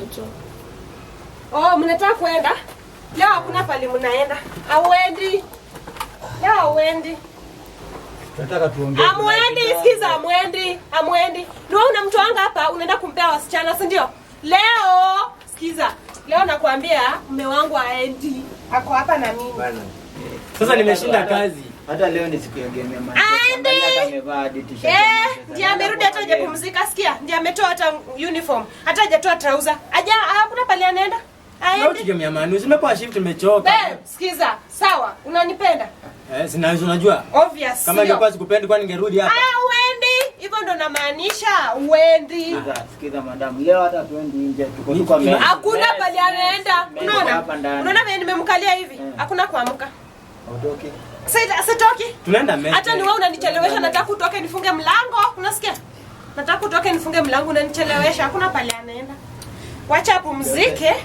kitu. Oh, mnataka kwenda? Leo hakuna pale mnaenda. Hauendi. Leo hauendi. Nataka tuongee. Amwendi, sikiza amwendi. Ndio una mtu wanga hapa unaenda kumpea wasichana, si ndio? Leo, sikiza. Leo nakwambia mume wangu haendi. Ako hapa na mimi. Bana. Sasa nimeshinda kazi. Hata leo ni siku ya game ya match. Aende. Amevaa hadi t-shirt. Ndiye amerudi hata hajapumzika, sikia. Ndiye ametoa hata uniform. Hata hajatoa trouser. Hakuna pale anaenda. Aende. Game ya Manu. Zimepoa shift nimechoka. Sikiza. Sawa, unanipenda? Sinaweza unajua. Obvious. Kama ingekuwa sikupendi kwa ningerudi hapa. Uendi. Hivyo ndo namaanisha, uendi. Sikiza madam. Leo hata tuendi nje. Tuko kwa meza. Hakuna pale anaenda. Unaona? Unaona vile nimemkalia hivi? Hakuna kuamka. Utoke. Sitoki. Tunaenda mechi. Hata ni wewe unanichelewesha, nataka utoke nifunge mlango. Unasikia? Nataka utoke nifunge mlango unanichelewesha. Hakuna pale anaenda. Wacha apumzike.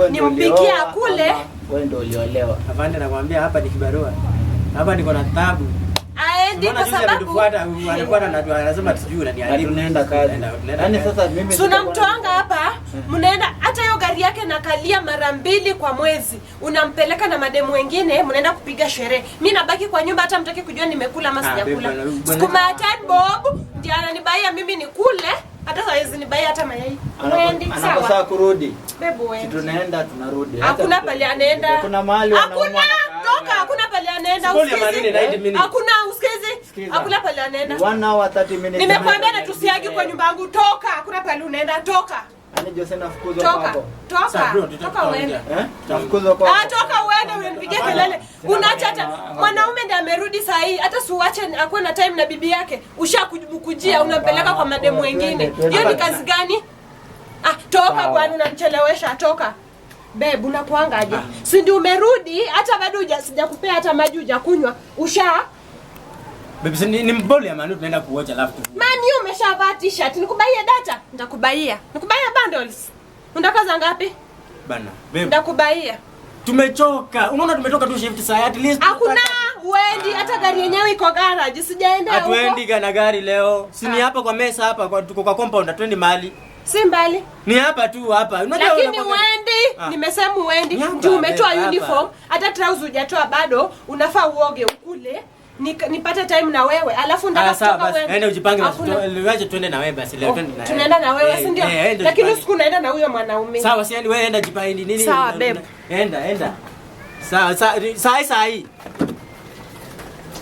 Nimpikie akule. Wewe ndio uliolewa. Afande nakwambia hapa ni kibarua. Hapa niko na taabu. Aendi kwa sababu alikuwa anasema sijui unanialimu. Tunaenda kazi. Yaani sasa mimi tunamtoanga hapa, mnaenda hata hiyo gari yake nakalia mara 2 kwa mwezi. Unampeleka na mademu wengine, mnaenda kupiga sherehe. Mimi nabaki kwa nyumba hata mtaki kujua nimekula ama sijakula. Sukuma ya Tad Bob ndiye ananibaia mimi nikule, hata hawezi nibaia hata mayai. Wendi sawa. Anakosa kurudi. Bebo wewe. Tunaenda tunarudi. Hakuna pale anaenda. Kuna mahali wanaona. Toka, hakuna pale anaenda. Hakuna usikizi. Hakuna pale anaenda. 1 hour 30 minutes. Nimekwambia na tusiagi kwa nyumba yangu. Toka, hakuna pale unaenda. Toka. Ani Jose nafukuzwa kwako. Toka uende. Nafukuzwa kwako. Toka uende unipigie kelele. Unaacha hata mwanaume ndiye amerudi saa hii. Hata siuache akuwe na time na bibi yake. Ushakujia unampeleka kwa mademu wengine. Hiyo ni kazi gani? Toka bwana unanichelewesha, toka. Babe unakuanga aje? Si ndio umerudi hata bado sijakupea hata maji hujakunywa. Babe ni mbole ya Manu tunaenda kuwatch alafu. Mani umeshavaa t-shirt. Nikubaie data? Nitakubaia. Nikubaia bundles. Unataka za ngapi? Bana. Babe. Nitakubaia. Tumechoka. Unaona tumetoka tu shift saa at least. Hakuna uendi hata gari yenyewe iko garage. Sijaenda huko. Hatuendi na gari leo. Si ni hapa kwa mesa hapa tuko kwa compound hatuendi mahali. Si mbali. Ni hapa tu hapa. Unajua lakini uendi. Nimesema uendi. Juu umetoa uniform, hata trouser hujatoa bado, unafaa uoge ukule. Nipate time na wewe. Alafu ndaka kutoka wewe. Yaani ujipange basi tuende na wewe basi leo twende na. Tunaenda na wewe si ndio? Lakini usiku naenda na huyo mwanaume. Sawa, si wewe enda jipange nini? Sawa babe. Enda. Sawa. Saa hii.